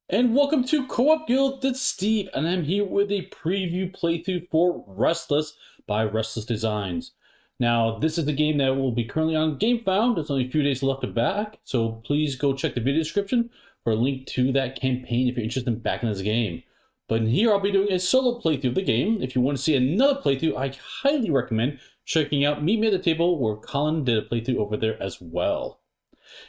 And welcome to Co-op Guild, it's Steve, and I'm here with a preview playthrough for Restless by Restless Designs. Now, this is the game that will be currently on GameFound. There's only a few days left to back, so please go check the video description for a link to that campaign if you're interested in backing this game. But in here, I'll be doing a solo playthrough of the game. If you want to see another playthrough, I highly recommend checking out Meet Me at the Table, where Colin did a playthrough over there as well.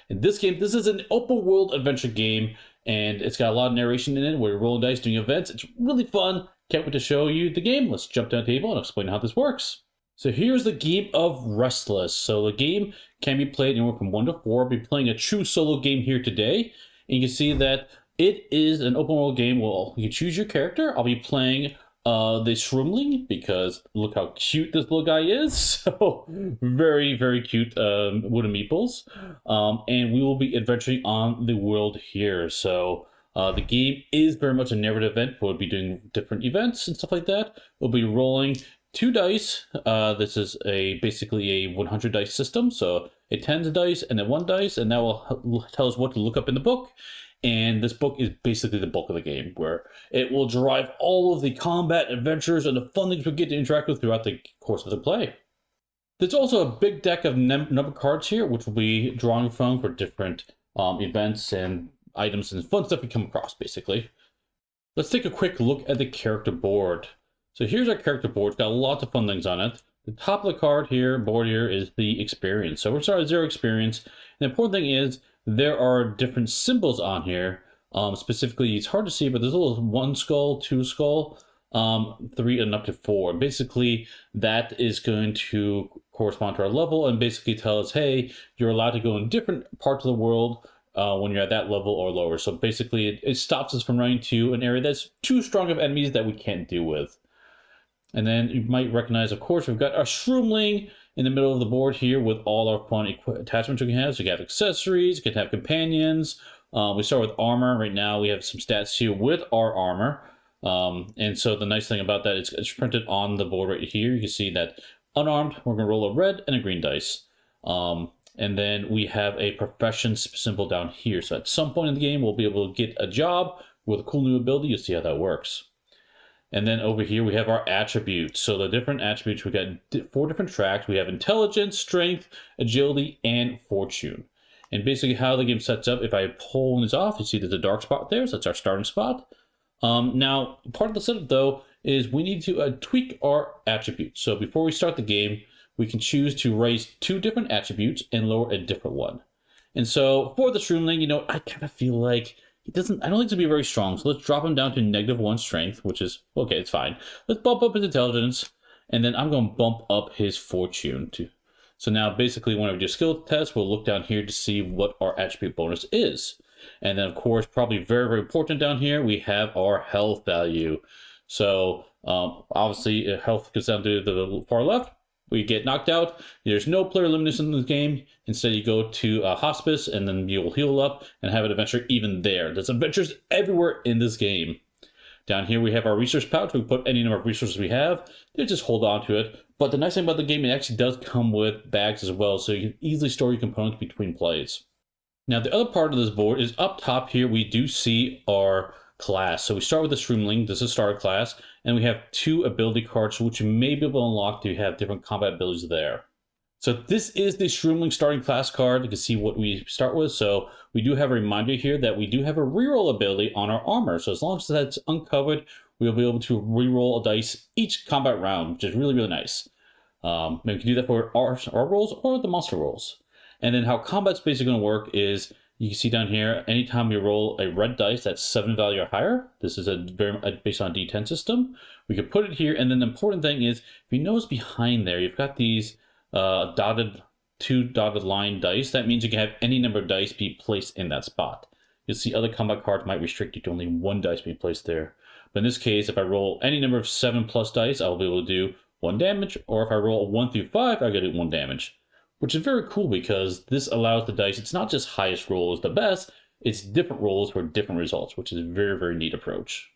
In this game, this is an open world adventure game, and it's got a lot of narration in it where you're rolling dice, doing events. It's really fun. Can't wait to show you the game. Let's jump down the table and explain how this works. So here's the game of Restless. So the game can be played anywhere from 1 to 4. I'll be playing a true solo game here today. And you can see that it is an open world game. Well, you can choose your character. I'll be playing the Shroomling, because look how cute this little guy is. So very, very cute wooden meeples. And we will be adventuring on the world here. So the game is very much a narrative event. We'll be doing different events and stuff like that. We'll be rolling 2 dice. This is basically a 100 dice system. So a 10 dice and then 1 dice, and that will tell us what to look up in the book. And this book is basically the bulk of the game, where it will drive all of the combat, adventures, and the fun things we get to interact with throughout the course of the play. There's also a big deck of number cards here, which we'll be drawing from for different events and items and fun stuff we come across, basically. Let's take a quick look at the character board. So here's our character board. It's got lots of fun things on it. The top of the board here is the experience. So we're starting at 0 experience. And the important thing is there are different symbols on here. Specifically, it's hard to see, but there's a little 1 skull, 2 skull, 3, and up to 4. Basically, that is going to correspond to our level and basically tell us, hey, you're allowed to go in different parts of the world when you're at that level or lower. So basically, it stops us from running to an area that's too strong of enemies that we can't deal with. And then you might recognize, of course, we've got our Shroomling in the middle of the board here with all our fun attachments we can have. So you can have accessories, you can have companions. We start with armor. Right now we have some stats here with our armor. And so the nice thing about that is it's printed on the board right here. You can see that unarmed, we're going to roll a red and a green dice. And then we have a profession symbol down here. So at some point in the game, we'll be able to get a job with a cool new ability. You'll see how that works. And then over here, we have our attributes. So the different attributes, we got 4 different tracks. We have intelligence, strength, agility, and fortune. And basically how the game sets up, if I pull this off, you see there's a dark spot there. So that's our starting spot. Now, part of the setup, though, is we need to tweak our attributes. So before we start the game, we can choose to raise 2 different attributes and lower a different one. And so for the Shroomling, I kind of feel like I don't think it's to be very strong, so let's drop him down to -1 strength, which is, okay, it's fine. Let's bump up his intelligence, and then I'm going to bump up his fortune too. So now basically when we do skill tests, we'll look down here to see what our attribute bonus is. And then of course, probably very, very important down here, we have our health value. So obviously health goes down to the far left. We get knocked out. There's no player elimination in this game. Instead, you go to hospice, and then you'll heal up and have an adventure even there. There's adventures everywhere in this game. Down here, we have our resource pouch. We put any number of resources we have. They just hold on to it. But the nice thing about the game, it actually does come with bags as well, so you can easily store your components between plays. Now, the other part of this board is up top here. We do see our class. So we start with the Shroomling. This is starter class. And we have 2 ability cards, which you may be able to unlock to have different combat abilities there. So this is the Shroomling starting class card. You can see what we start with. So we do have a reminder here that we do have a reroll ability on our armor. So as long as that's uncovered, we'll be able to reroll a dice each combat round, which is really, really nice. Maybe we can do that for our rolls or the monster rolls. And then how combat's basically going to work is, you can see down here, anytime you roll a red dice that's 7 value or higher, this is based on a D10 system, we can put it here. And then the important thing is, if you notice behind there, you've got these 2 dotted line dice. That means you can have any number of dice be placed in that spot. You'll see other combat cards might restrict you to only 1 dice being placed there. But in this case, if I roll any number of 7+ dice, I'll be able to do 1 damage. Or if I roll 1 through 5, I get to do 1 damage. Which is very cool because this allows the dice, it's not just highest roll is the best, it's different rolls for different results, which is a very, very neat approach.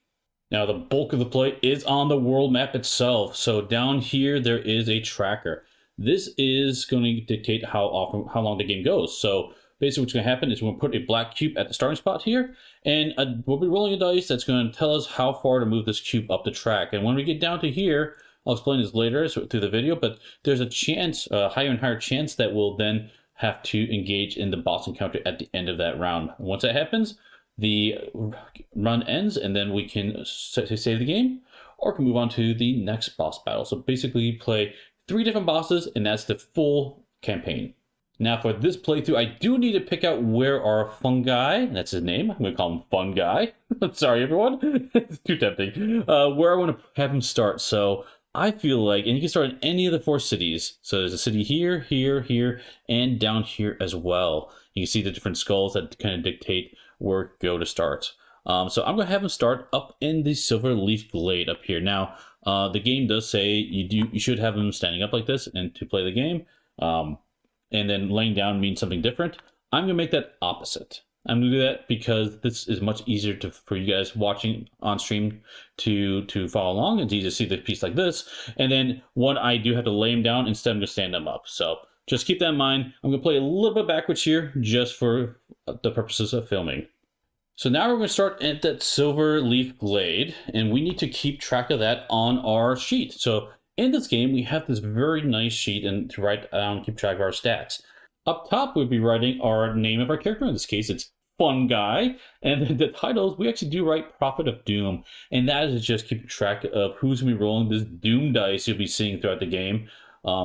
Now the bulk of the play is on the world map itself. So down here, there is a tracker. This is going to dictate how long the game goes. So basically what's going to happen is we're going to put a black cube at the starting spot here, and we'll be rolling a dice that's going to tell us how far to move this cube up the track. And when we get down to here, I'll explain this later through the video, but there's a chance, a higher and higher chance that we'll then have to engage in the boss encounter at the end of that round. Once that happens, the run ends, and then we can save the game, or can move on to the next boss battle. So basically play 3 different bosses, and that's the full campaign. Now for this playthrough, I do need to pick out where our fungi, that's his name, I'm going to call him Fun Guy. Sorry everyone, it's too tempting. Where I want to have him start. So I feel like, and you can start in any of the 4 cities. So there's a city here, here, here, and down here as well. You can see the different skulls that kind of dictate where to go to start. So I'm going to have him start up in the Silver Leaf Glade up here. Now, the game does say you should have him standing up like this and to play the game. And then laying down means something different. I'm going to make that opposite. I'm going to do that because this is much easier for you guys watching on stream to follow along. It's easy to see the piece like this. And then when I do have to lay him down, instead I'm going to stand him up. So just keep that in mind. I'm going to play a little bit backwards here just for the purposes of filming. So now we're going to start at that Silver Leaf Glade, and we need to keep track of that on our sheet. So in this game, we have this very nice sheet and to write down, keep track of our stats. Up top, we'll be writing our name of our character. In this case, it's Fun Guy. And then the titles, we actually do write Prophet of Doom. And that is just keeping track of who's going to be rolling this Doom dice you'll be seeing throughout the game.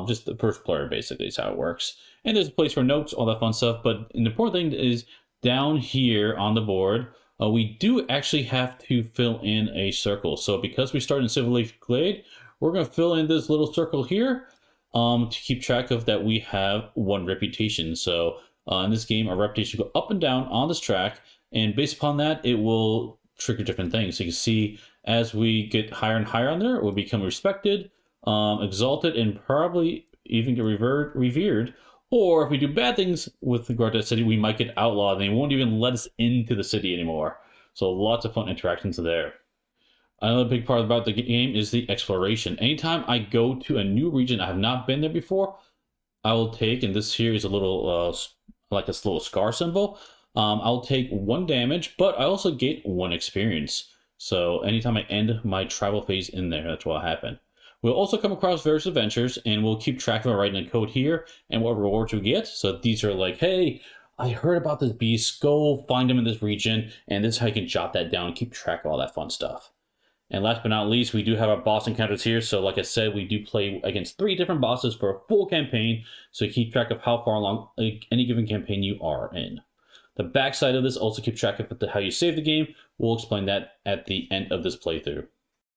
Just the first player, basically, is how it works. And there's a place for notes, all that fun stuff. But an important thing is down here on the board, we do actually have to fill in a circle. So because we start in Silver Leaf Glade, we're going to fill in this little circle here to keep track of that we have 1 reputation. So in this game, our reputation will go up and down on this track, and based upon that, it will trigger different things. So you can see as we get higher and higher on there, we'll become respected, exalted, and probably even get revered. Or if we do bad things with regard to the city, we might get outlawed, and they won't even let us into the city anymore. So lots of fun interactions there. Another big part about the game is the exploration. Anytime I go to a new region I have not been there before, I will take, and this here is a little, like a little scar symbol, I'll take 1 damage, but I also get 1 experience. So anytime I end my travel phase in there, that's what will happen. We'll also come across various adventures, and we'll keep track of it, writing a code here and what rewards we get. So these are like, hey, I heard about this beast, go find them in this region, and this is how you can jot that down and keep track of all that fun stuff. And last but not least, we do have our boss encounters here. So like I said, we do play against 3 different bosses for a full campaign. So keep track of how far along any given campaign you are in. The backside of this also keep track of how you save the game. We'll explain that at the end of this playthrough.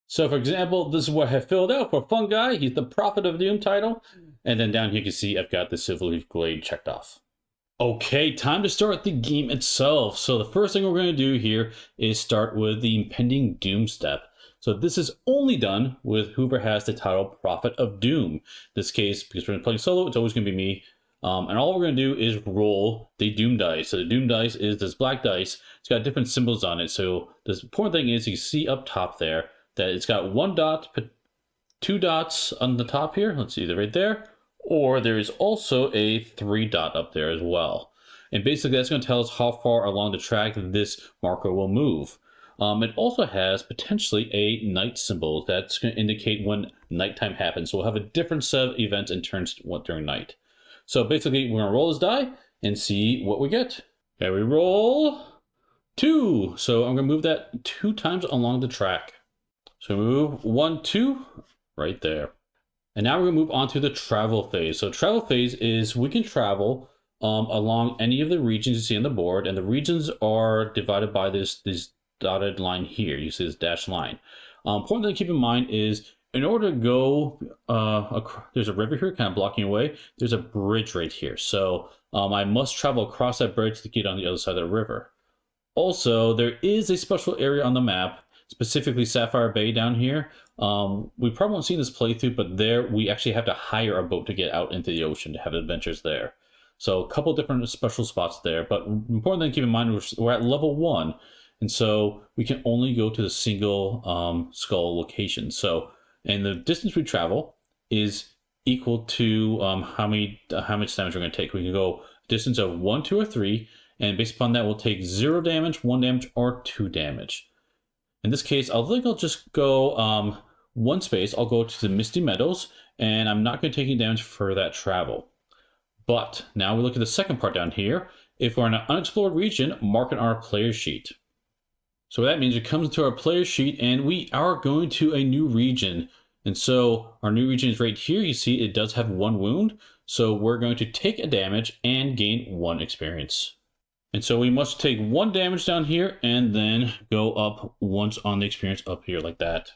So for example, this is what I have filled out for Fun Guy. He's the Prophet of Doom title. And then down here you can see I've got the Silver Leaf Glade checked off. Okay, time to start the game itself. So the first thing we're going to do here is start with the impending Doom step. So this is only done with whoever has the title Prophet of Doom. In this case, because we're playing solo, it's always going to be me. And all we're going to do is roll the Doom dice. So the Doom dice is this black dice. It's got different symbols on it. So the important thing is you see up top there that it's got 1 dot, 2 dots on the top here. Let's see, they're right there. Or there is also a 3 dot up there as well. And basically that's going to tell us how far along the track this marker will move. It also has potentially a night symbol that's going to indicate when nighttime happens. So we'll have a different set of events and turns during night. So basically, we're going to roll this die and see what we get. Okay, we roll 2. So I'm going to move that 2 times along the track. So we move 1, 2, right there. And now we're going to move on to the travel phase. So travel phase is we can travel along any of the regions you see on the board. And the regions are divided by this dotted line here. You see this dashed line. Important thing to keep in mind is in order to go, there's a river here kind of blocking away. There's a bridge right here. So I must travel across that bridge to get on the other side of the river. Also, there is a special area on the map, specifically Sapphire Bay down here. We probably won't see this playthrough, but there we actually have to hire a boat to get out into the ocean to have adventures there. So a couple different special spots there. But important thing to keep in mind, we're at level 1. And so we can only go to the single skull location. So, and the distance we travel is equal to how much damage we're going to take. We can go distance of 1, 2, or 3, and based upon that, we'll take 0 damage, 1 damage, or 2 damage. In this case, I think I'll just go 1 space. I'll go to the Misty Meadows, and I'm not going to take any damage for that travel. But now we look at the second part down here. If we're in an unexplored region, mark on our player sheet. So that means it comes into our player sheet, and we are going to a new region. And so our new region is right here. You see it does have 1 wound. So we're going to take a damage and gain 1 experience. And so we must take 1 damage down here and then go up once on the experience up here like that.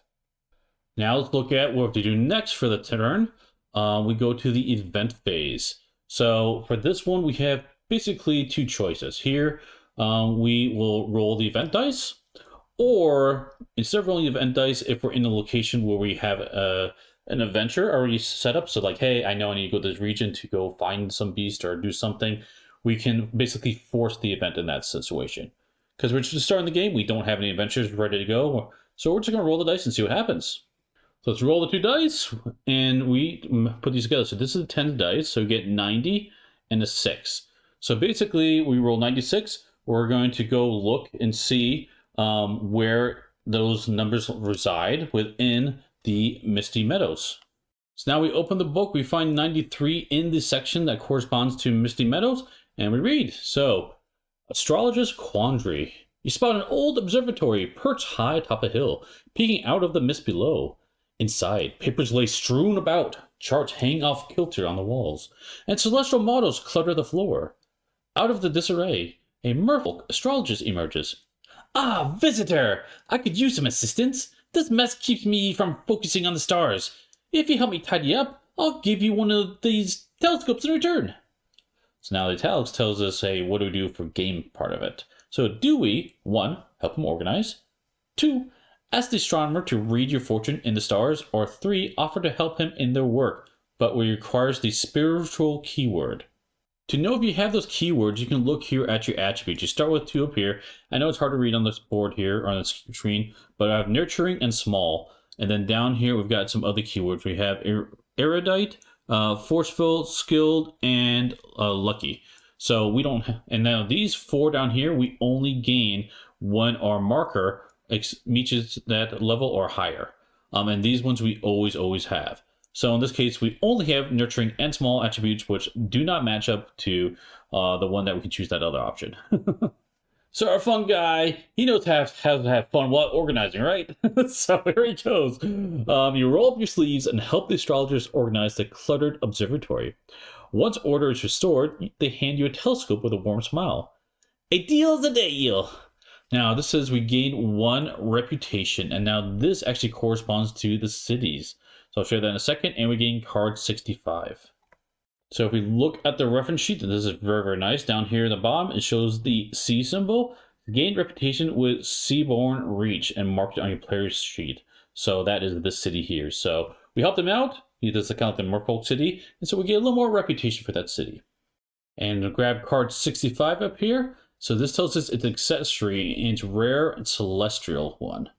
Now let's look at what to do next for the turn. We go to the event phase. So for this one, we have basically 2 choices. Here, we will roll the event dice, or instead of rolling the event dice, if we're in a location where we have an adventure already set up, so like, hey, I know I need to go to this region to go find some beast or do something, we can basically force the event in that situation. Because we're just starting the game, we don't have any adventures ready to go, so we're just going to roll the dice and see what happens. So let's roll the 2 dice, and we put these together. So this is a 10 dice, so we get 90 and a 6. So basically, we roll 96. We're going to go look and see where those numbers reside within the Misty Meadows. So now we open the book, we find 93 in the section that corresponds to Misty Meadows, and we read. So, Astrologer's Quandary. You spot an old observatory perched high atop a hill, peeking out of the mist below. Inside, papers lay strewn about, charts hang off kilter on the walls, and celestial models clutter the floor. Out of the disarray, a merfolk astrologist emerges. Ah, visitor! I could use some assistance. This mess keeps me from focusing on the stars. If you help me tidy up, I'll give you one of these telescopes in return. So now the italics tells us, hey, what do we do for game part of it? So do we, 1, help him organize, 2, ask the astronomer to read your fortune in the stars, or 3, offer to help him in their work, but it requires the spiritual keyword. To know if you have those keywords, you can look here at your attributes. You start with 2 up here. I know it's hard to read on this board here, on the screen, but I have nurturing and small. And then down here, we've got some other keywords. We have erudite, forceful, skilled, and lucky. So we don't, and now these 4 down here, we only gain when our marker reaches that level or higher. And these ones we always have. So in this case, we only have nurturing and small attributes, which do not match up to the one that we can choose that other option. So our fun guy, he knows how to have fun while organizing, right? So here he goes. You roll up your sleeves and help the astrologers organize the cluttered observatory. Once order is restored, they hand you a telescope with a warm smile. A deal is a deal. Now this says we gain 1 reputation, and now this actually corresponds to the cities. So I'll show you that in a second, and we gain card 65. So if we look at the reference sheet, this is very nice. Down here at the bottom, it shows the sea symbol. Gain reputation with Seaborn Reach and marked it on your player's sheet. So that is this city here. So we helped him out. He does account the Merfolk city, and so we get a little more reputation for that city. And we'll grab card 65 up here. So this tells us it's an accessory, and it's rare and celestial one.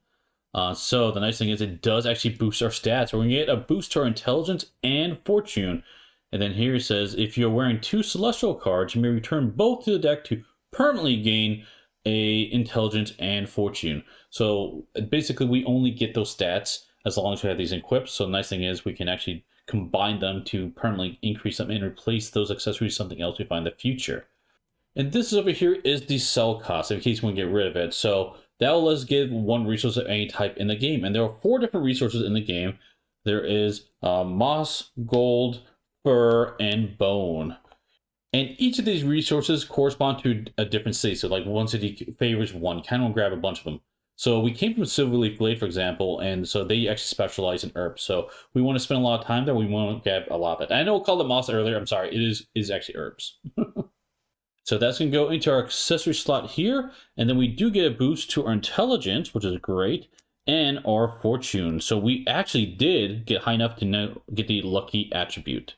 So the nice thing is it does actually boost our stats. We're going to get a boost to our intelligence and fortune. And then here it says, if you're wearing 2 celestial cards, you may return both to the deck to permanently gain a intelligence and fortune. So basically we only get those stats as long as we have these equipped. So the nice thing is we can actually combine them to permanently increase them and replace those accessories with something else we find in the future. And this over here is the sell cost in case we want to get rid of it. So that will let us give 1 resource of any type in the game. And there are 4 different resources in the game. There is moss, gold, fur, and bone. And each of these resources correspond to a different city. So like one city favors one. You kind of want to grab a bunch of them. So we came from Silverleaf Glade, for example, and so they actually specialize in herbs. So we want to spend a lot of time there. We want to grab a lot of that. I know I called it moss earlier. I'm sorry. It is actually herbs. So that's going to go into our accessory slot here. And then we do get a boost to our intelligence, which is great, and our fortune. So we actually did get high enough to get the lucky attribute.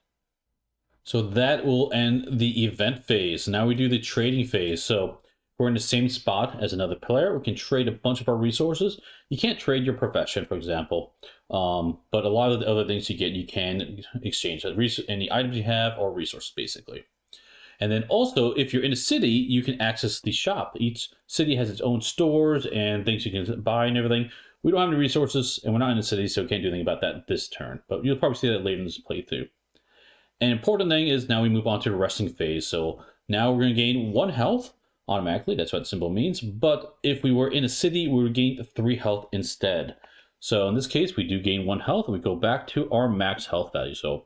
So that will end the event phase. Now we do the trading phase. So we're in the same spot as another player. We can trade a bunch of our resources. You can't trade your profession, for example. But a lot of the other things you get, you can exchange any items you have or resources, basically. And then also, if you're in a city, you can access the shop. Each city has its own stores and things you can buy and everything. We don't have any resources, and we're not in a city, so we can't do anything about that this turn. But you'll probably see that later in this playthrough. An important thing is now we move on to the resting phase. So now we're going to gain 1 health automatically. That's what symbol means. But if we were in a city, we would gain 3 health instead. So in this case, we do gain 1 health, and we go back to our max health value. So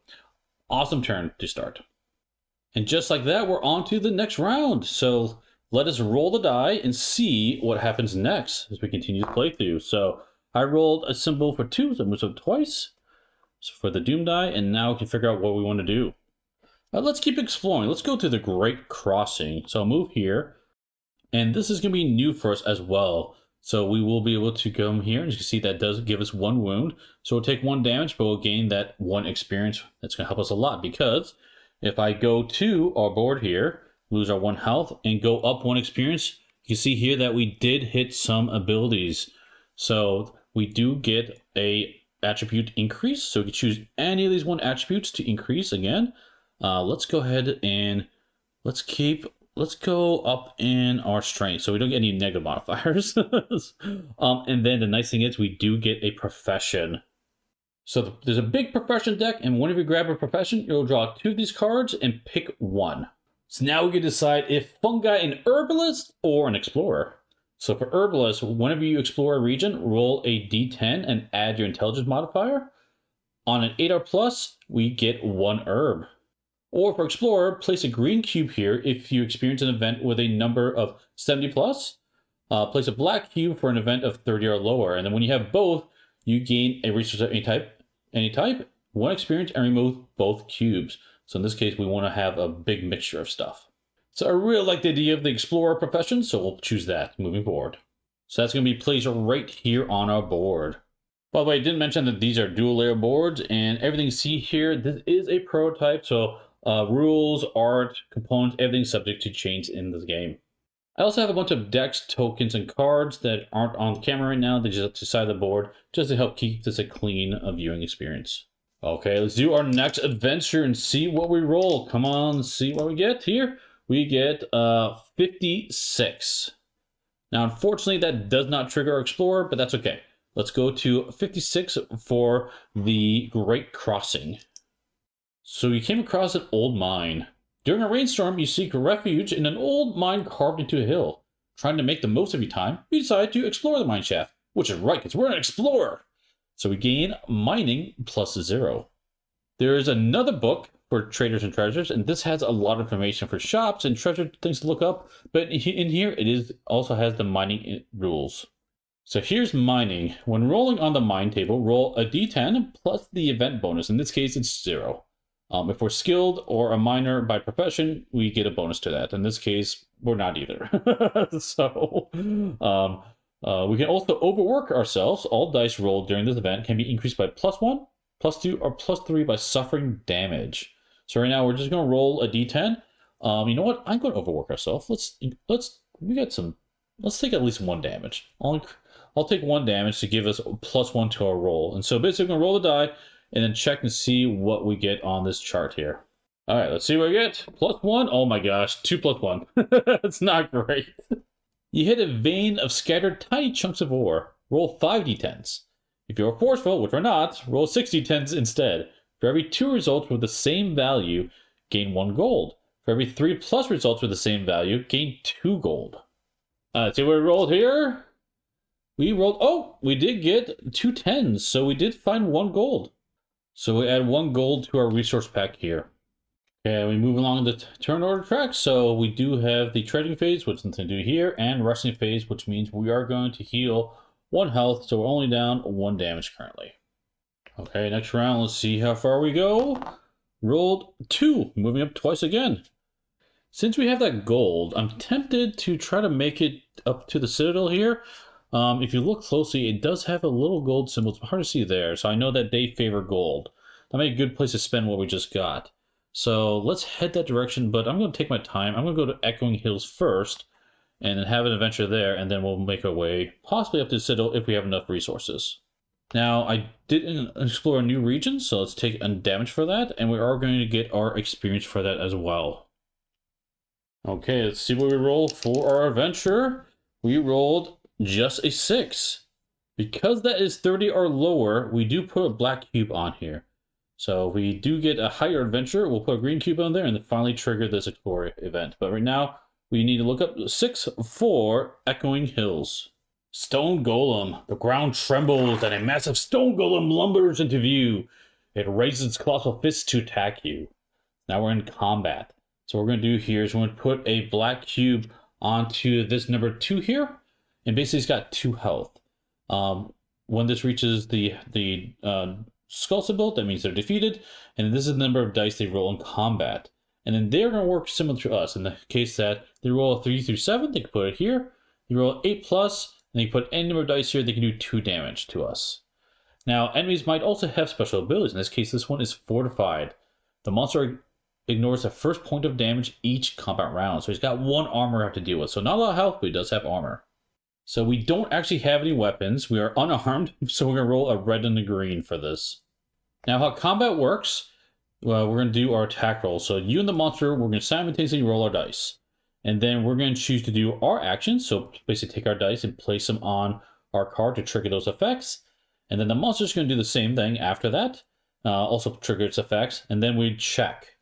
awesome turn to start. And just like that, we're on to the next round. So let us roll the die and see what happens next as we continue the playthrough. So I rolled a symbol for 2, so I moved up twice. So for the Doom die, and now we can figure out what we want to do. Let's keep exploring. Let's go to the Great Crossing. So I'll move here. And this is going to be new for us as well. So we will be able to come here, and you can see that does give us 1 wound. So we'll take 1 damage, but we'll gain that 1 experience. That's going to help us a lot, because if I go to our board here, lose our 1 health, and go up 1 experience, you can see here that we did hit some abilities. So we do get a attribute increase. So we can choose any of these 1 attributes to increase again. Let's go ahead and let's go up in our strength so we don't get any negative modifiers. And then the nice thing is we do get a profession. So there's a big profession deck, and whenever you grab a profession, you'll draw 2 of these cards and pick 1. So now we can decide if fungi an herbalist or an explorer. So for herbalist, whenever you explore a region, roll a d10 and add your intelligence modifier. On an 8R plus, we get 1 herb. Or for explorer, place a green cube here if you experience an event with a number of 70 plus. Place a black cube for an event of 30 or lower. And then when you have both, you gain a resource of any type, 1 experience, and remove both cubes. So in this case, we want to have a big mixture of stuff. So I really like the idea of the explorer profession, so we'll choose that moving forward. So that's going to be placed right here on our board. By the way, I didn't mention that these are dual layer boards, and everything you see here, this is a prototype, so rules, art, components, everything's subject to change in this game. I also have a bunch of decks, tokens, and cards that aren't on the camera right now. They're just to the side of the board, just to help keep this a clean viewing experience. Okay, let's do our next adventure and see what we roll. Come on, let's see what we get here. We get 56. Now, unfortunately, that does not trigger our Explorer, but that's okay. Let's go to 56 for the Great Crossing. So you came across an old mine. During a rainstorm, you seek refuge in an old mine carved into a hill. Trying to make the most of your time, you decide to explore the mine shaft, which is right, because we're an explorer. So we gain mining plus 0. There is another book for traders and treasures, and this has a lot of information for shops and treasure things to look up, but in here it also has the mining rules. So here's mining. When rolling on the mine table, roll a d10 plus the event bonus. In this case, it's 0. If we're skilled or a miner by profession, we get a bonus to that. In this case, we're not either. So we can also overwork ourselves. All dice rolled during this event can be increased by +1, +2, or +3 by suffering damage. So right now we're just going to roll a d10. You know what? I'm going to overwork ourselves. Let's take at least 1 damage. I'll take 1 damage to give us +1 to our roll. And so basically we're going to roll the die and then check and see what we get on this chart here. All right, let's see what we get. +1. Oh my gosh, 2 + 1. It's not great. You hit a vein of scattered tiny chunks of ore. Roll 5 d10s. If you're forceful, which we're not, roll 6 d10s instead. For every 2 results with the same value, gain 1 gold. For every 3 plus results with the same value, gain 2 gold. Let's see what we rolled here. We did get 2 10s, so we did find 1 gold. So we add 1 gold to our resource pack here. Okay, we move along the turn order track. So we do have the trading phase, which is nothing to do here, and resting phase, which means we are going to heal 1 health, so we're only down 1 damage currently. Okay, next round, let's see how far we go. Rolled 2, moving up twice again. Since we have that gold, I'm tempted to try to make it up to the Citadel here. If you look closely, it does have a little gold symbol. It's hard to see there, so I know that they favor gold. That might be a good place to spend what we just got. So let's head that direction, but I'm going to take my time. I'm going to go to Echoing Hills first, and then have an adventure there, and then we'll make our way possibly up to the Citadel if we have enough resources. Now, I didn't explore a new region, so let's take a damage for that, and we are going to get our experience for that as well. Okay, let's see what we rolled for our adventure. We rolled just a 6. Because that is 30 or lower, we do put a black cube on here. So if we do get a higher adventure, we'll put a green cube on there and then finally trigger this Explorer event. But right now, we need to look up 6 for Echoing Hills. Stone Golem. The ground trembles and a massive stone golem lumbers into view. It raises its colossal fists to attack you. Now we're in combat. So what we're going to do here is we're going to put a black cube onto this number 2 here. And basically it's got 2 health. When this reaches the skull symbol, that means they're defeated. And this is the number of dice they roll in combat. And then they're going to work similar to us. In the case that they roll a 3 through 7, they can put it here. You roll 8 plus, and you put any number of dice here, they can do 2 damage to us. Now, enemies might also have special abilities. In this case, this one is Fortified. The monster ignores the first point of damage each combat round. So he's got 1 armor to have to deal with. So not a lot of health, but he does have armor. So we don't actually have any weapons. We are unarmed, so we're going to roll a red and a green for this. Now, how combat works, well, we're going to do our attack roll. So you and the monster, we're going to simultaneously roll our dice. And then we're going to choose to do our actions. So basically take our dice and place them on our card to trigger those effects. And then the monster's going to do the same thing after that. Also trigger its effects. And then we check.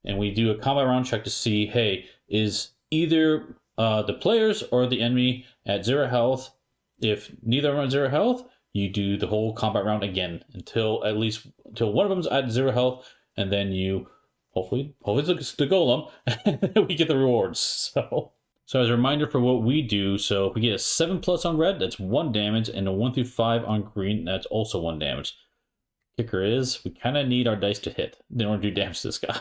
And we do a combat round check to see, hey, is either the players or the enemy at 0 health? If neither are at 0 health, you do the whole combat round again until one of them's at 0 health. And then you hopefully it's the golem, and we get the rewards. So as a reminder for what we do, so if we get a 7 plus on red, that's 1 damage, and a 1 through 5 on green, that's also 1 damage. Kicker is we kind of need our dice to hit in order to do damage to this guy.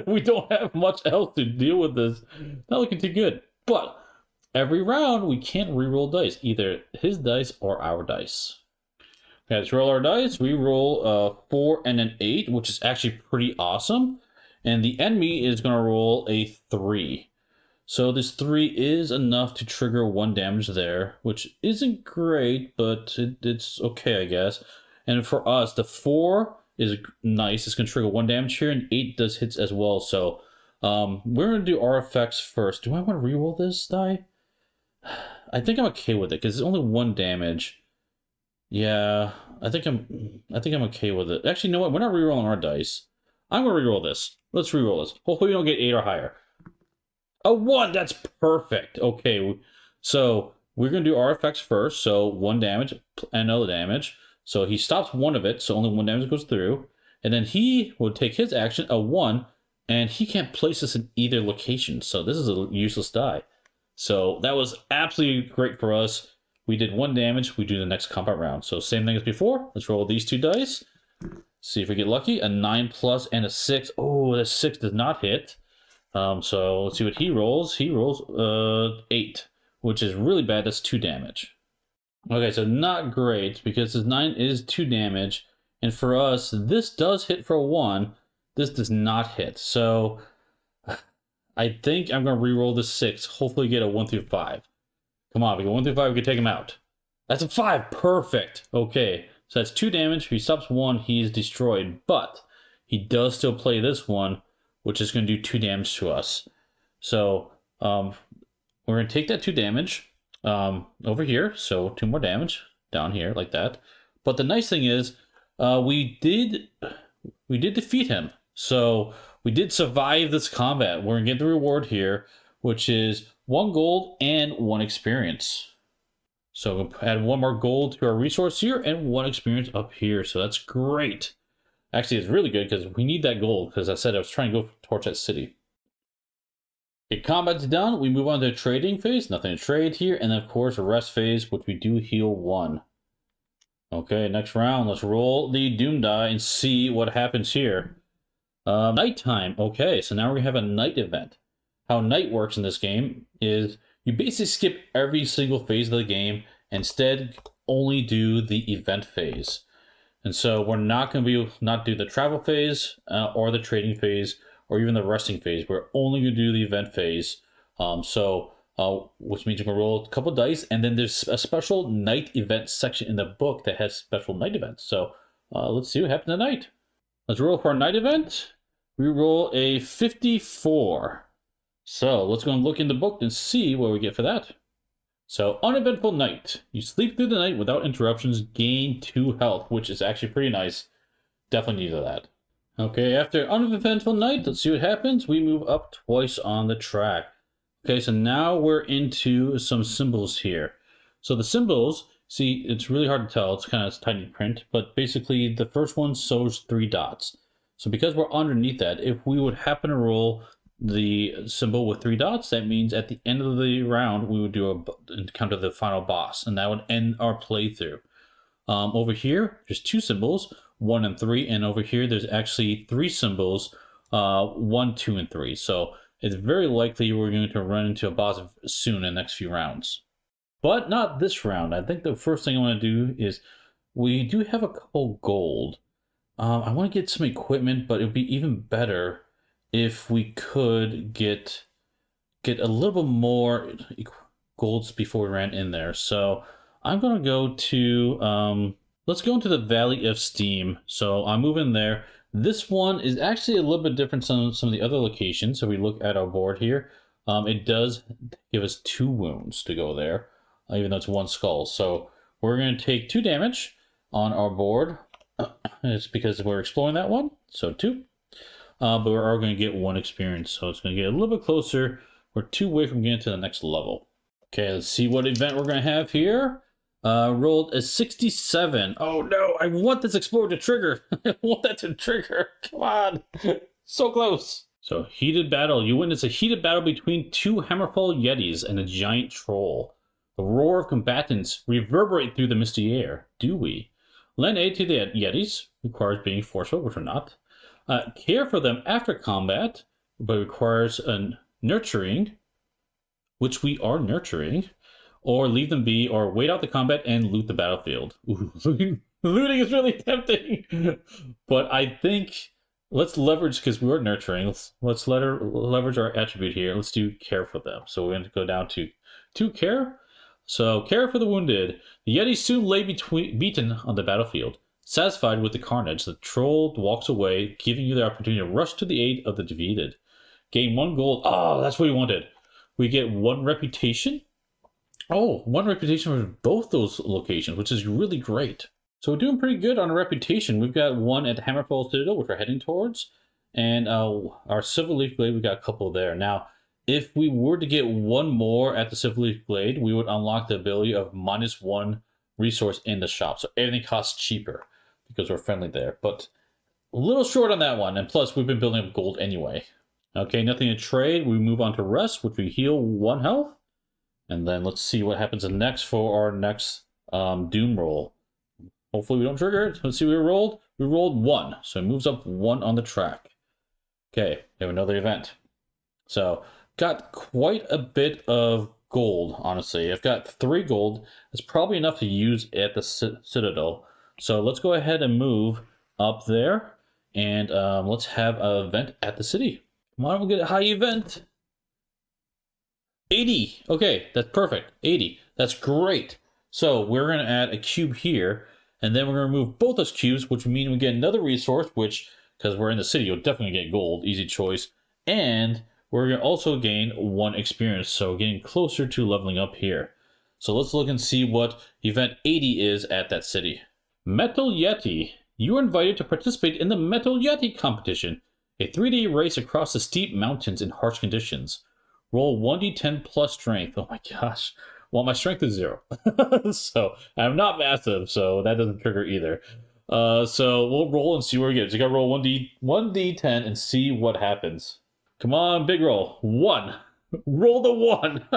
We don't have much else to deal with this. Not looking too good. But every round we can't reroll dice, either his dice or our dice. Okay, let's roll our dice. We roll 4 and an 8, which is actually pretty awesome. And the enemy is going to roll a 3. So this 3 is enough to trigger 1 damage there, which isn't great, but it's okay, I guess. And for us, the 4 is nice. It's going to trigger 1 damage here, and 8 does hits as well. So we're going to do our effects first. Do I want to reroll this die? I think I'm okay with it, because it's only 1 damage. Yeah, I think I'm okay with it. Actually, you know what? We're not rerolling our dice. I'm going to reroll this. Let's reroll this. Hopefully we don't get 8 or higher. A 1! That's perfect. Okay, so we're going to do our effects first. So 1 damage and another damage. So he stops 1 of it, so only 1 damage goes through. And then he would take his action, a 1, and he can't place this in either location. So this is a useless die. So that was absolutely great for us. We did 1 damage. We do the next combat round. So same thing as before. Let's roll these 2 dice. See if we get lucky. A 9 plus and a 6. Oh, the 6 does not hit. So let's see what he rolls. He rolls 8, which is really bad. That's 2 damage. Okay, so not great because his 9 is 2 damage. And for us, this does hit for a 1. This does not hit. So I think I'm going to reroll the 6. Hopefully get a 1 through 5. Come on, if we get 1 through 5, we can take him out. That's a 5. Perfect. Okay. So that's 2 damage. If he stops 1, he's destroyed. But he does still play this one, which is going to do 2 damage to us. So we're going to take that 2 damage over here. So 2 more damage down here like that. But the nice thing is we did defeat him. So we did survive this combat. We're going to get the reward here, which is 1 gold and 1 experience. So we'll add 1 more gold to our resource here and 1 experience up here. So that's great. Actually, it's really good because we need that gold, because I said I was trying to go towards that city. Okay, combat's done. We move on to the trading phase. Nothing to trade here. And then, of course, a rest phase, which we do heal 1. Okay, next round. Let's roll the Doom die and see what happens here. Nighttime. Okay, so now we're going to have a night event. How night works in this game is you basically skip every single phase of the game and instead only do the event phase. And so we're not going to not do the travel phase or the trading phase or even the resting phase. We're only going to do the event phase. Which means we're going to roll a couple dice, and then there's a special night event section in the book that has special night events. So let's see what happens tonight. Let's roll for our night event. We roll a 54. So let's go and look in the book and see what we get for that. So, uneventful night. You sleep through the night without interruptions, gain 2 health, which is actually pretty nice. Definitely needed that. Okay, after uneventful night, let's see what happens. We move up twice on the track. Okay, so now we're into some symbols here. So the symbols, see, it's really hard to tell. It's kind of tiny print, but basically the first one shows 3 dots. So because we're underneath that, if we would happen to roll the symbol with 3 dots, that means at the end of the round, we would do a encounter the final boss, and that would end our playthrough. Over here, there's 2 symbols, 1 and 3, and over here there's actually 3 symbols, 1, 2, and 3. So it's very likely we're going to run into a boss soon in the next few rounds. But not this round. I think the first thing I want to do is, we do have a couple gold. I want to get some equipment, but it would be even better if we could get a little bit more golds before we ran in there. So I'm going to go to, let's go into the Valley of Steam. So I'm moving there. This one is actually a little bit different from some of the other locations. So we look at our board here. It does give us 2 wounds to go there, even though it's 1 skull. So we're going to take 2 damage on our board. It's because we're exploring that one. So 2. But we're going to get 1 experience. So it's going to get a little bit closer. We're 2 away from getting to the next level. Okay, let's see what event we're going to have here. Rolled a 67. Oh no, I want this explorer to trigger. I want that to trigger. Come on. So close. So, heated battle. You witness a heated battle between 2 Hammerfall Yetis and a giant troll. The roar of combatants reverberate through the misty air. Do we? Lend aid to the Yetis. Requires being forceful, which we're not. Care for them after combat, but requires a nurturing, which we are nurturing. Or leave them be, or wait out the combat and loot the battlefield. Ooh, looting is really tempting. But I think let's leverage, because we're nurturing, let's leverage our attribute here. Let's do care for them. So we're going to go down to care. So care for the wounded. The Yeti soon lay beaten on the battlefield. Satisfied with the carnage, the troll walks away, giving you the opportunity to rush to the aid of the defeated. Gain 1 gold. Oh, that's what we wanted. We get 1 reputation. Oh, 1 reputation for both those locations, which is really great. So we're doing pretty good on a reputation. We've got 1 at Hammerfall Citadel, which we're heading towards. And our Silver Leaf Glade, we got a couple there. Now, if we were to get 1 more at the Silver Leaf Glade, we would unlock the ability of -1 resource in the shop. So everything costs cheaper because we're friendly there. But a little short on that one. And plus, we've been building up gold anyway. Okay, nothing to trade. We move on to Rest, which we heal 1 health. And then let's see what happens next for our next Doom roll. Hopefully we don't trigger it. Let's see what we rolled. We rolled 1. So it moves up 1 on the track. Okay, we have another event. So got quite a bit of gold, honestly. I've got 3 gold. It's probably enough to use at the Citadel. So let's go ahead and move up there. And let's have an event at the city. Come on, we'll get a high event. 80. Okay, that's perfect. 80. That's great. So we're going to add a cube here, and then we're going to remove both those cubes, which would mean we get another resource, which, because we're in the city, you'll definitely get gold. Easy choice. And we're going to also gain 1 experience, so getting closer to leveling up here. So let's look and see what event 80 is at that city. Metal Yeti. You are invited to participate in the Metal Yeti competition, a 3-day race across the steep mountains in harsh conditions. Roll 1d10 plus strength. Oh my gosh. Well, my strength is 0. So I'm not massive, so that doesn't trigger either. So we'll roll and see where we get. So you gotta roll 1d10 and see what happens. Come on, big roll. 1. Roll the 1.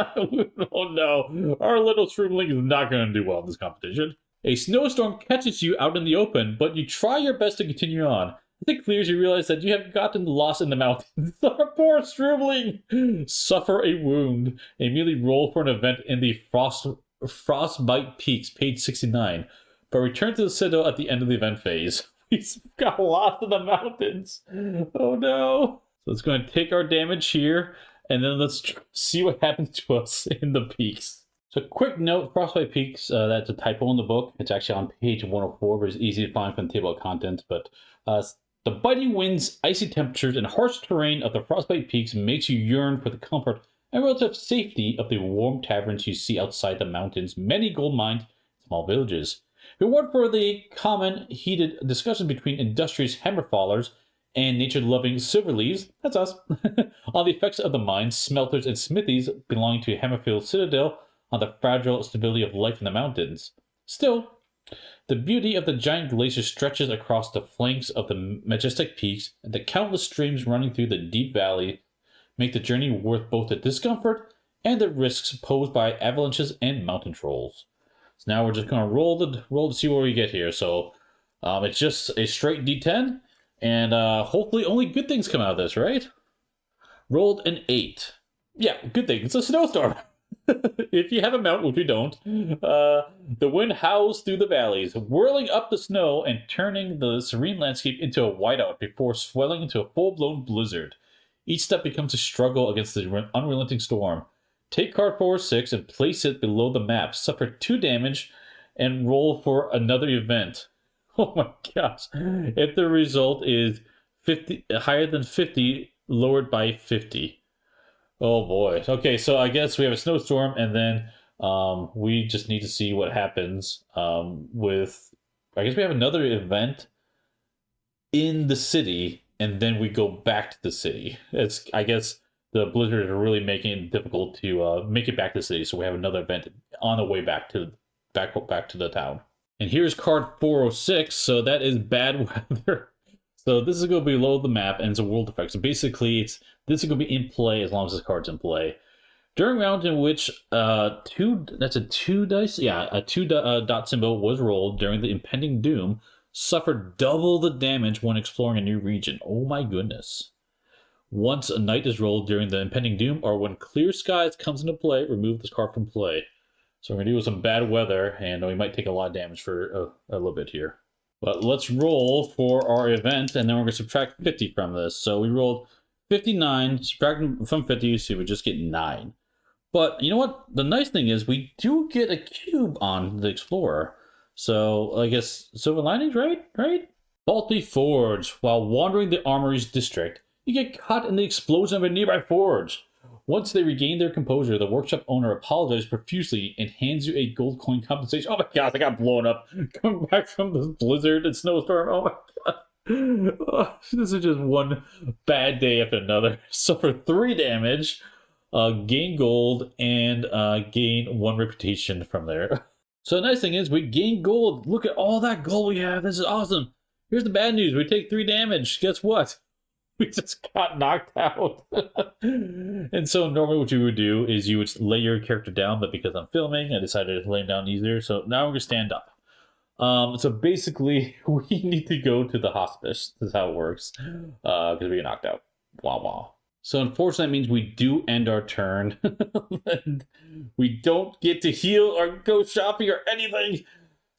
Oh no. Our little shroomling is not gonna do well in this competition. A snowstorm catches you out in the open, but you try your best to continue on. As it clears, you realize that you have gotten lost in the mountains. Our poor Strubling! Suffer a wound. Immediately roll for an event in the Frostbite Peaks, page 69. But return to the Citadel at the end of the event phase. We got lost in the mountains. Oh no. So it's going to take our damage here, and then let's see what happens to us in the peaks. So quick note, Frostbite Peaks, that's a typo in the book. It's actually on page 104, but it's easy to find from the table of contents. But The biting winds, icy temperatures, and harsh terrain of the Frostbite Peaks makes you yearn for the comfort and relative safety of the warm taverns you see outside the mountains, many gold mines, small villages. If it weren't for the common heated discussions between industrious hammerfallers and nature-loving silverleaves, that's us, on the effects of the mines, smelters, and smithies belonging to Hammerfield Citadel on the fragile stability of life in the mountains. Still, the beauty of the giant glacier stretches across the flanks of the majestic peaks, and the countless streams running through the deep valley make the journey worth both the discomfort and the risks posed by avalanches and mountain trolls. So now we're just going to roll to see what we get here. So it's just a straight D10, and hopefully only good things come out of this, right? Rolled an 8. Yeah, good thing. It's a snowstorm. If you have a mount, which we don't, the wind howls through the valleys, whirling up the snow and turning the serene landscape into a whiteout before swelling into a full-blown blizzard. Each step becomes a struggle against the unrelenting storm. Take card 4-6 and place it below the map. Suffer 2 damage and roll for another event. Oh my gosh. If the result is 50 higher than 50, lowered by 50. Oh boy. Okay, so I guess we have a snowstorm, and then we just need to see what happens with... I guess we have another event in the city, and then we go back to the city. I guess the blizzard are really making it difficult to make it back to the city, so we have another event on the way back to the town. And here's card 406, so that is bad weather. So this is going to be below the map, and it's a world effect. So basically, this is going to be in play as long as this card's in play. During a round in which a 2 dot symbol was rolled during the impending doom, suffered double the damage when exploring a new region. Oh my goodness. Once a night is rolled during the impending doom, or when clear skies comes into play, remove this card from play. So we're going to do some bad weather, and we might take a lot of damage for a little bit here. But let's roll for our event, and then we're going to subtract 50 from this. So we rolled 59, subtracting from 50, so we just get 9. But you know what? The nice thing is we do get a cube on the Explorer. So I guess silver linings, right? Faulty Forge. While wandering the Armory's district, you get caught in the explosion of a nearby forge. Once they regain their composure, the workshop owner apologizes profusely and hands you a gold coin compensation. Oh my gosh, I got blown up. Coming back from this blizzard and snowstorm. Oh my god. Oh, this is just one bad day after another. Suffer 3 damage, gain gold, and gain 1 reputation from there. So the nice thing is we gain gold. Look at all that gold we have. This is awesome. Here's the bad news. We take 3 damage. Guess what? We just got knocked out. And so normally what you would do is you would lay your character down, but because I'm filming, I decided to lay him down easier. So now we're going to stand up. So basically, we need to go to the hospice. This is how it works. Because we get knocked out. Wow. So unfortunately, that means we do end our turn. And we don't get to heal or go shopping or anything.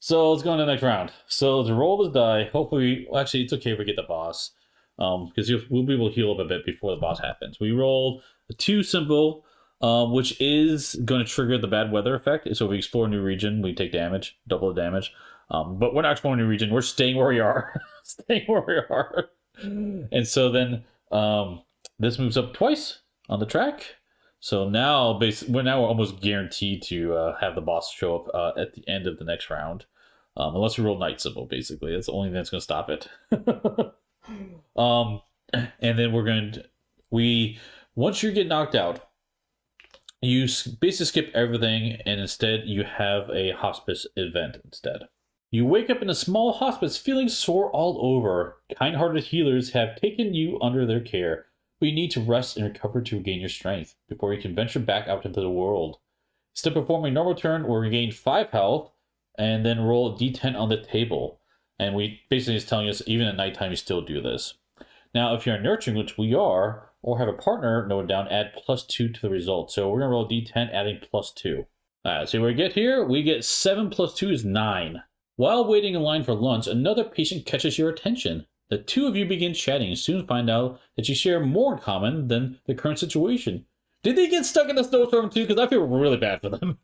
So let's go on to the next round. So let's roll this die. Hopefully, actually, it's okay if we get the boss. Because we'll be able to heal up a bit before the boss happens. We rolled a 2 symbol, which is going to trigger the bad weather effect. So if we explore a new region, we take damage, double the damage. But we're not exploring a new region. We're staying where we are. And so then this moves up twice on the track. So now we're almost guaranteed to have the boss show up at the end of the next round. Unless we roll night symbol, basically. That's the only thing that's going to stop it. And then once you get knocked out, you basically skip everything, and instead you have a hospice event instead. You wake up in a small hospice feeling sore all over. Kind-hearted healers have taken you under their care, but you need to rest and recover to regain your strength before you can venture back out into the world. Instead of performing a normal turn, we'll regain 5 health, and then roll a d10 on the table. And we basically is telling us even at nighttime you still do this. Now, if you're nurturing, which we are, or have a partner noted down, add +2 to the result. So we're going to roll d10, adding +2. Alright, so we get here, we get 7 + 2 is 9. While waiting in line for lunch, another patient catches your attention. The two of you begin chatting and soon find out that you share more in common than the current situation. Did they get stuck in the snowstorm too? Because I feel really bad for them.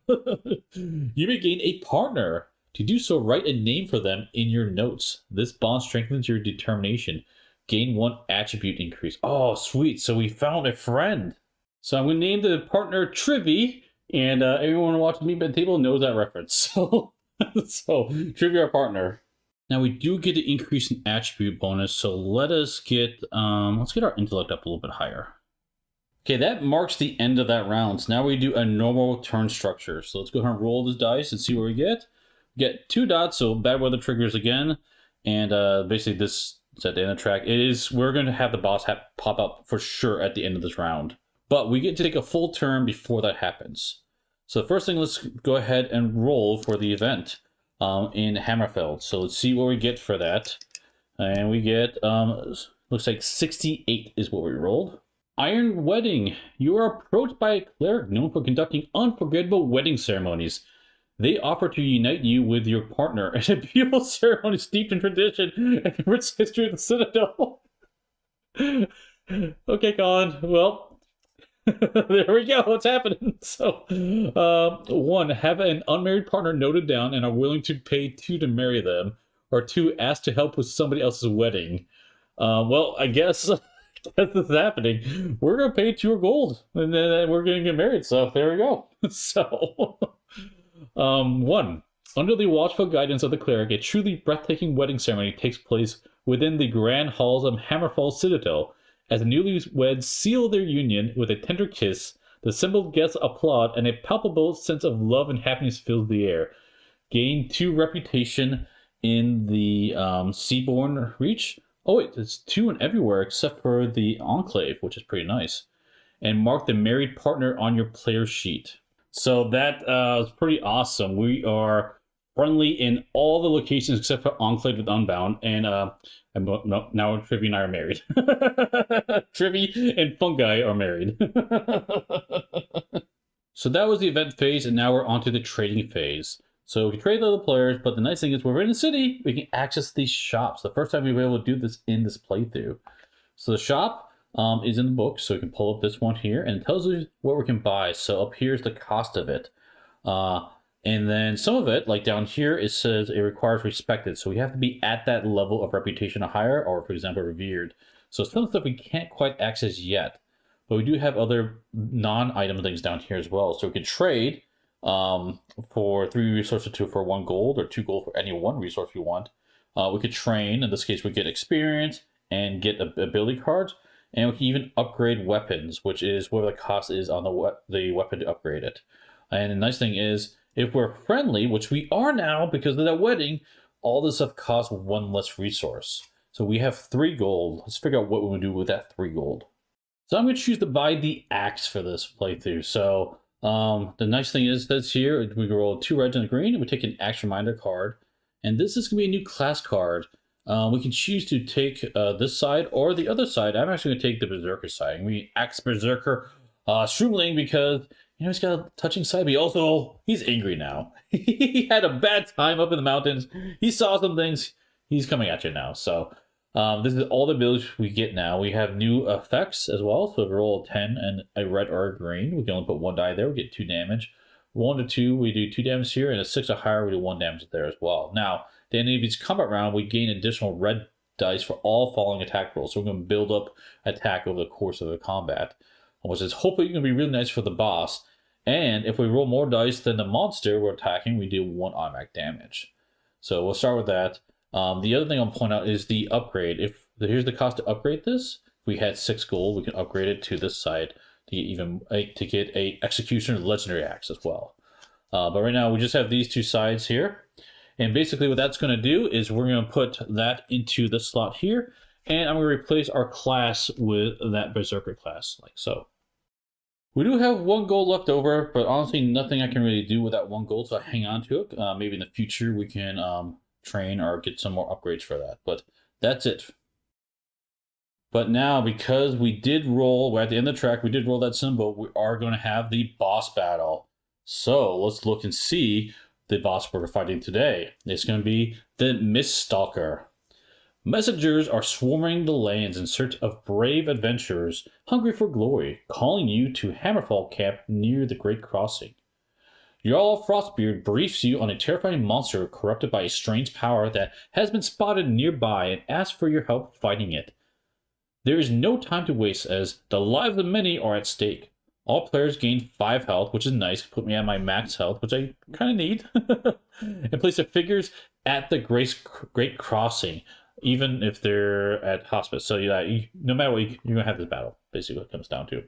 You may gain a partner. To do so, write a name for them in your notes. This bond strengthens your determination. gain 1 attribute increase. Oh, sweet. So we found a friend. So I'm going to name the partner Trivy, and everyone watching Me Bed Table knows that reference. So, Trivy, our partner. Now we do get the increase in attribute bonus, so let's get our intellect up a little bit higher. Okay, that marks the end of that round. So now we do a normal turn structure. So let's go ahead and roll this dice and see what we get. We get 2 dots, so bad weather triggers again. And basically this is at the end of the track. We're going to have the boss pop up for sure at the end of this round. But we get to take a full turn before that happens. So the first thing, let's go ahead and roll for the event in Hammerfell. So let's see what we get for that. And we get, looks like 68 is what we rolled. Iron Wedding. You are approached by a cleric known for conducting unforgettable wedding ceremonies. They offer to unite you with your partner in a beautiful ceremony steeped in tradition and the rich history of the Citadel. Okay, Colin. Well, there we go. What's happening? So, 1, have an unmarried partner noted down and are willing to pay 2 to marry them. Or 2, ask to help with somebody else's wedding. Well, I guess... this is happening. We're gonna pay 2 gold, and then we're gonna get married. So there we go. So, 1, under the watchful guidance of the cleric, a truly breathtaking wedding ceremony takes place within the grand halls of Hammerfall Citadel. As the newlyweds seal their union with a tender kiss, the assembled guests applaud, and a palpable sense of love and happiness fills the air. Gain 2 reputation in the Seaborn Reach. Oh wait, it's 2 in everywhere except for the Enclave, which is pretty nice. And mark the married partner on your player sheet. So that is pretty awesome. We are friendly in all the locations except for Enclave with Unbound. And now Trivy and I are married. Trivy and Fungi are married. So that was the event phase, and now we're on to the trading phase. So we can trade other players, but the nice thing is when we're in the city, we can access these shops. The first time we were able to do this in this playthrough. So the shop is in the book, so we can pull up this one here, and it tells you what we can buy. So up here is the cost of it. And then some of it, like down here, it says it requires respected. So we have to be at that level of reputation or higher, or for example, revered. So some stuff we can't quite access yet. But we do have other non-item things down here as well. So we can trade for 3 resources, 2 for 1 gold, or 2 gold for any 1 resource we want. We could train. In this case, we get experience and get ability cards. And we can even upgrade weapons, which is what the cost is on the weapon to upgrade it. And the nice thing is, if we're friendly, which we are now because of that wedding, all this stuff costs 1 less resource. So we have 3 gold. Let's figure out what we want to do with that 3 gold. So I'm going to choose to buy the axe for this playthrough. So the nice thing is that's here, we can roll 2 reds and a green, and we take an axe reminder card. And this is going to be a new class card. We can choose to take this side or the other side. I'm actually going to take the Berserker side. We axe Berserker Shroomling because, you know, he's got a touching side, but he's angry now. He had a bad time up in the mountains. He saw some things. He's coming at you now. So this is all the abilities we get now. We have new effects as well. So if we roll a 10 and a red or a green, we can only put 1 die there. We get 2 damage. 1 to 2, we do 2 damage here, and a 6 or higher, we do 1 damage there as well. Now, at the end of each combat round, we gain additional red dice for all following attack rolls. So we're going to build up attack over the course of the combat, which is hopefully going to be really nice for the boss. And if we roll more dice than the monster we're attacking, we do 1 automatic damage. So we'll start with that. The other thing I'll point out is the upgrade. Here's the cost to upgrade this. If we had 6 gold, we can upgrade it to this side to get a Executioner Legendary Axe as well. But right now we just have these 2 sides here. And basically what that's going to do is we're going to put that into the slot here. And I'm going to replace our class with that Berserker class, like so. We do have 1 gold left over, but honestly nothing I can really do with that 1 gold, so I hang on to it. Maybe in the future we can train or get some more upgrades for that. But that's it. But now, because we did roll, we're at the end of the track, we did roll that symbol, we are going to have the boss battle. So let's look and see the boss we're fighting today. It's going to be the Miststalker. Messengers are swarming the lands in search of brave adventurers hungry for glory, calling you to Hammerfall Camp near the Great Crossing. Jarl Frostbeard briefs you on a terrifying monster corrupted by a strange power that has been spotted nearby and asks for your help fighting it. There is no time to waste as the lives of many are at stake. All players gain 5 health, which is nice. Put me at my max health, which I kind of need. And place the figures at the Great Crossing, even if they're at hospice. So yeah, no matter what, you're going to have this battle, basically what it comes down to.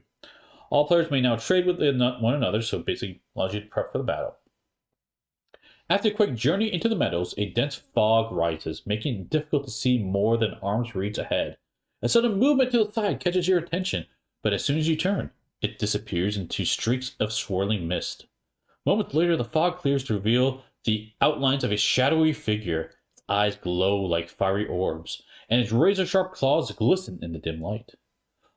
All players may now trade with one another, so basically allows you to prep for the battle. After a quick journey into the meadows, a dense fog rises, making it difficult to see more than arm's reach ahead. A sudden movement to the side catches your attention, but as soon as you turn, it disappears into streaks of swirling mist. Moments later, the fog clears to reveal the outlines of a shadowy figure. Its eyes glow like fiery orbs, and its razor-sharp claws glisten in the dim light.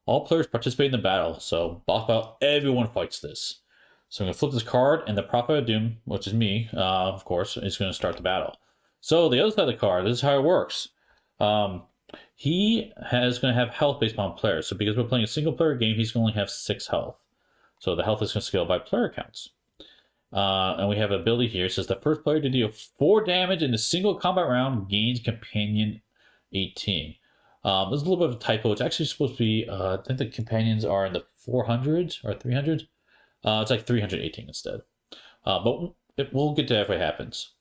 All players participate in the battle, so boss battle, everyone fights this. So I'm going to flip this card, and the Prophet of Doom, which is me, of course, is going to start the battle. So the other side of the card, this is how it works. He is going to have health based on players. So because we're playing a single player game, he's going to only have 6 health. So the health is going to scale by player counts. And we have an ability here. It says the first player to deal 4 damage in a single combat round gains companion 18. There's a little bit of a typo. It's actually supposed to be, I think the companions are in the 400s or 300s. It's like 318 instead. But we'll get to that if it happens.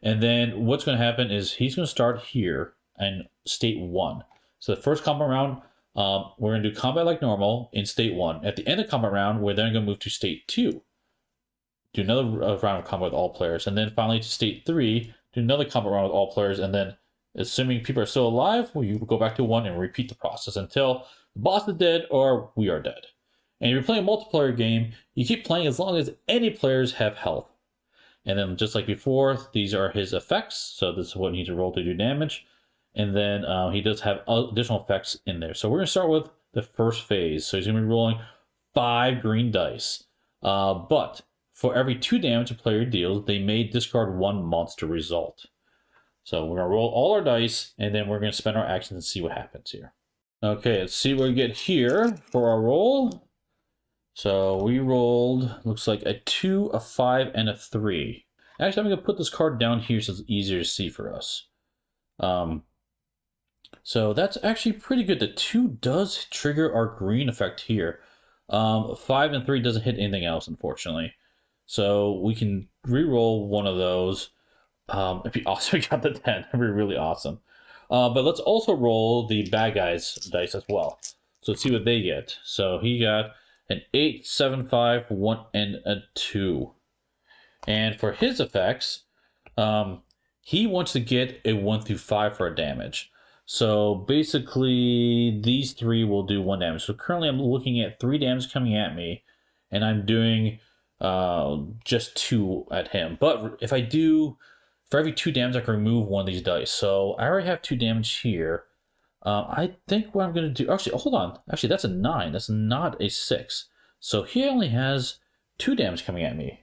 And then what's going to happen is he's going to start here in state 1. So the first combat round, we're going to do combat like normal in state 1. At the end of combat round, we're then going to move to state 2. Do another round of combat with all players. And then finally to state 3, do another combat round with all players. And then assuming people are still alive, you go back to 1 and repeat the process until the boss is dead or we are dead. And if you're playing a multiplayer game, you keep playing as long as any players have health. And then just like before, these are his effects. So this is what you need to roll to do damage. And then he does have additional effects in there. So we're going to start with the first phase. So he's going to be rolling 5 green dice. But for every 2 damage a player deals, they may discard 1 monster result. So we're going to roll all our dice, and then we're going to spend our actions and see what happens here. Okay, let's see what we get here for our roll. So we rolled, looks like a 2, a 5, and a 3. Actually, I'm going to put this card down here so it's easier to see for us. So that's actually pretty good. The 2 does trigger our green effect here. 5 and 3 doesn't hit anything else, unfortunately. So we can re-roll one of those. It'd be awesome if we got the 10. It'd be really awesome. But let's also roll the bad guy's dice as well. So let's see what they get. So he got an 8, 7, 5, 1, and a 2. And for his effects, he wants to get a 1 through 5 for a damage. So basically, these 3 will do 1 damage. So currently I'm looking at 3 damage coming at me, and I'm doing just 2 at him. But if I do, for every 2 damage, I can remove 1 of these dice. So I already have 2 damage here. I think what I'm going to do... Actually, hold on. Actually, that's a 9. That's not a 6. So he only has 2 damage coming at me.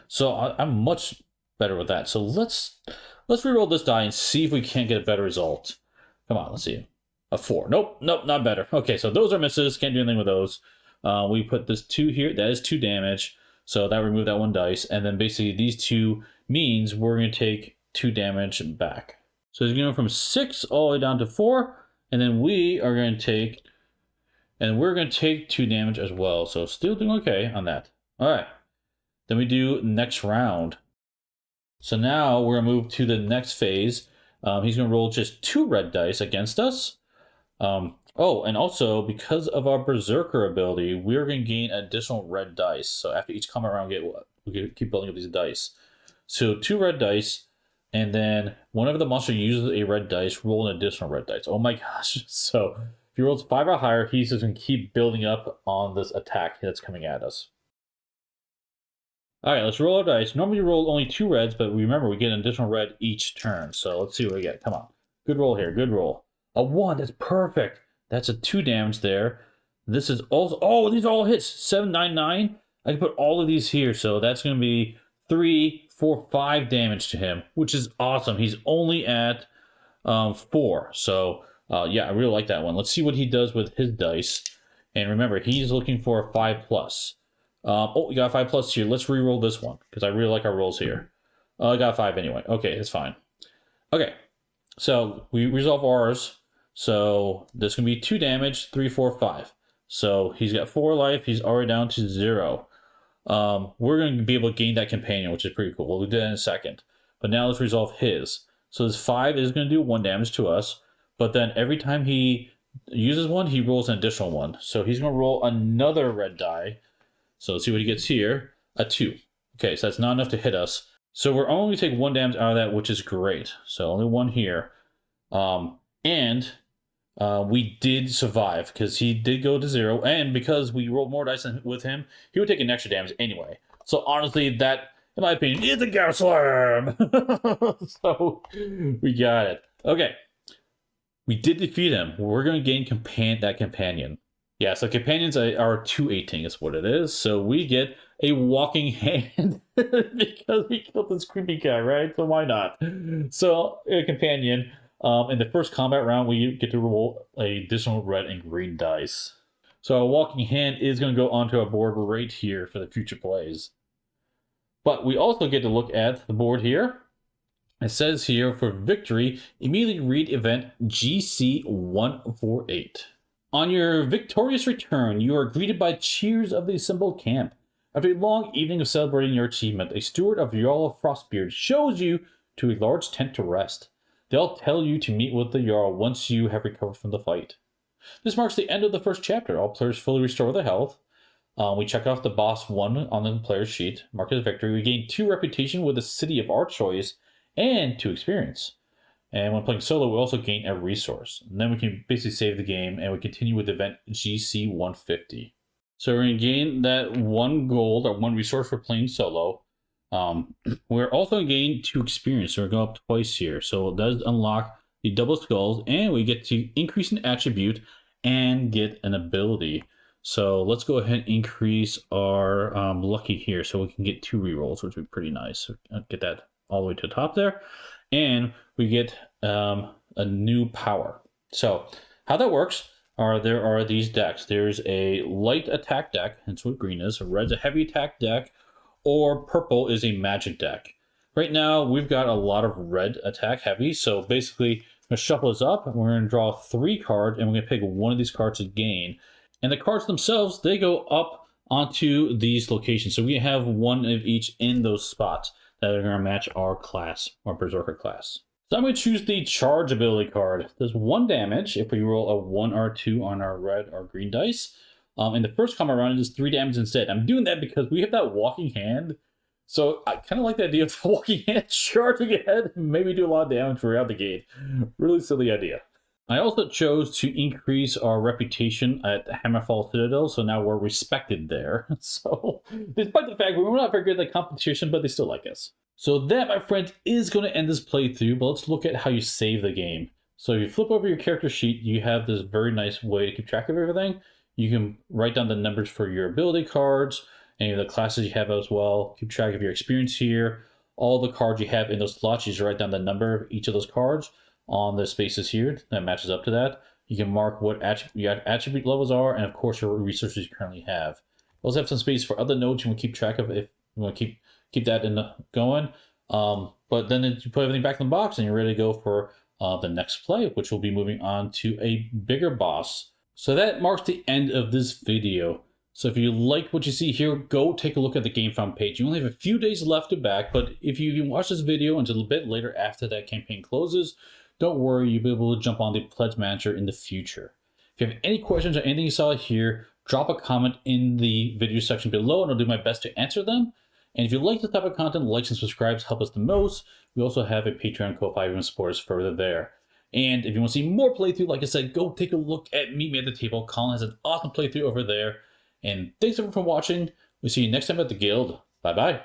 So I'm much better with that. So let's reroll this die and see if we can't get a better result. Come on, let's see. A 4. Nope, not better. Okay, so those are misses. Can't do anything with those. We put this 2 here. That is 2 damage. So that removed that 1 dice. And then basically these 2 means we're going to take 2 damage back. So it's going from 6 all the way down to 4. And then we are going to take... And we're going to take 2 damage as well. So still doing okay on that. All right. Then we do next round. So now we're going to move to the next phase. He's going to roll just 2 red dice against us. Oh, and also, because of our Berserker ability, we're going to gain additional red dice. So after each combat round, we keep building up these dice. So 2 red dice, and then whenever the monster uses a red dice, roll an additional red dice. Oh my gosh. So if he rolls 5 or higher, he's just going to keep building up on this attack that's coming at us. All right, let's roll our dice. Normally we roll only 2 reds, but remember, we get an additional red each turn. So let's see what we get. Come on. Good roll here. Good roll. A 1. That's perfect. That's a 2 damage there. This is also... Oh, these are all hits. 7, 9, 9. I can put all of these here. So that's going to be 3, 4, 5 damage to him, which is awesome. He's only at 4. So, yeah, I really like that one. Let's see what he does with his dice. And remember, he's looking for a 5+. Oh, we got a 5+ here. Let's re-roll this one, because I really like our rolls here. I got a 5 anyway. Okay, it's fine. Okay, so we resolve ours. So this can be 2 damage, 3, 4, 5. So he's got 4 life. He's already down to 0. We're going to be able to gain that companion, which is pretty cool. We'll do that in a second. But now let's resolve his. So this 5 is going to do 1 damage to us. But then every time he uses one, he rolls an additional one. So he's going to roll another red die. So let's see what he gets here. A 2. Okay, so that's not enough to hit us. So we're only going to take 1 damage out of that, which is great. So only 1 here. We did survive because he did go to 0. And because we rolled more dice with him, he would take an extra damage anyway. So honestly, that, in my opinion, is a Gas Slam. So we got it. Okay. We did defeat him. We're going to gain that companion. Yeah, so companions are 218 is what it is. So we get a walking hand because we killed this creepy guy, right? So why not? So a companion. In the first combat round, we get to roll additional red and green dice. So a walking hand is going to go onto our board right here for the future plays. But we also get to look at the board here. It says here, for victory, immediately read event GC148. On your victorious return, you are greeted by cheers of the assembled camp. After a long evening of celebrating your achievement, a steward of Jarl Frostbeard shows you to a large tent to rest. They'll tell you to meet with the Jarl once you have recovered from the fight. This marks the end of the first chapter. All players fully restore their health. We check off the boss 1 on the player's sheet, mark as victory. We gain 2 reputation with the city of our choice, and 2 experience. And when playing solo, we also gain a resource. And then we can basically save the game, and we continue with event GC150. So we're going to gain that 1 gold, or 1 resource for playing solo. We're also going to gain 2 experience, so we're going up twice here. So it does unlock the double skulls, and we get to increase an attribute and get an ability. So let's go ahead and increase our lucky here, so we can get 2 rerolls, which would be pretty nice. So I'll get that all the way to the top there, and we get a new power. So how that works are there are these decks. There's a light attack deck, that's what green is. Red's a heavy attack deck, or purple is a magic deck. Right now we've got a lot of red attack heavy, so basically I'm going to shuffle this up, and we're going to draw 3 cards, and we're going to pick one of these cards to gain. And the cards themselves, they go up onto these locations. So we have 1 of each in those spots that are going to match our class, our Berserker class. So I'm going to choose the Charge ability card. There's 1 damage if we roll a 1 or 2 on our red or green dice. In the first combat round, it is 3 damage instead. I'm doing that because we have that walking hand. So I kind of like the idea of the walking hand charging ahead and maybe do a lot of damage right out the gate. Really silly idea. I also chose to increase our reputation at Hammerfall Citadel, so now we're respected there. So, despite the fact we're not very good at competition, but they still like us. So that, my friend, is going to end this playthrough, but let's look at how you save the game. So if you flip over your character sheet, you have this very nice way to keep track of everything. You can write down the numbers for your ability cards, any of the classes you have as well. Keep track of your experience here. All the cards you have in those slots, you just write down the number of each of those cards on the spaces here that matches up to that. You can mark what your attribute levels are, and of course your resources you currently have. You also have some space for other nodes you want to keep track of if you want to keep that going. But then you put everything back in the box and you're ready to go for the next play, which will be moving on to a bigger boss. So that marks the end of this video. So if you like what you see here, go take a look at the GameFound page. You only have a few days left to back, but if you can watch this video until a bit later after that campaign closes, don't worry, you'll be able to jump on the Pledge Manager in the future. If you have any questions or anything you saw here, drop a comment in the video section below and I'll do my best to answer them. And if you like this type of content, likes and subscribes help us the most. We also have a Patreon Ko-Fi and support us further there. And if you want to see more playthrough, like I said, go take a look at Meet Me at the Table. Colin has an awesome playthrough over there. And thanks everyone for watching. We'll see you next time at the Guild. Bye-bye.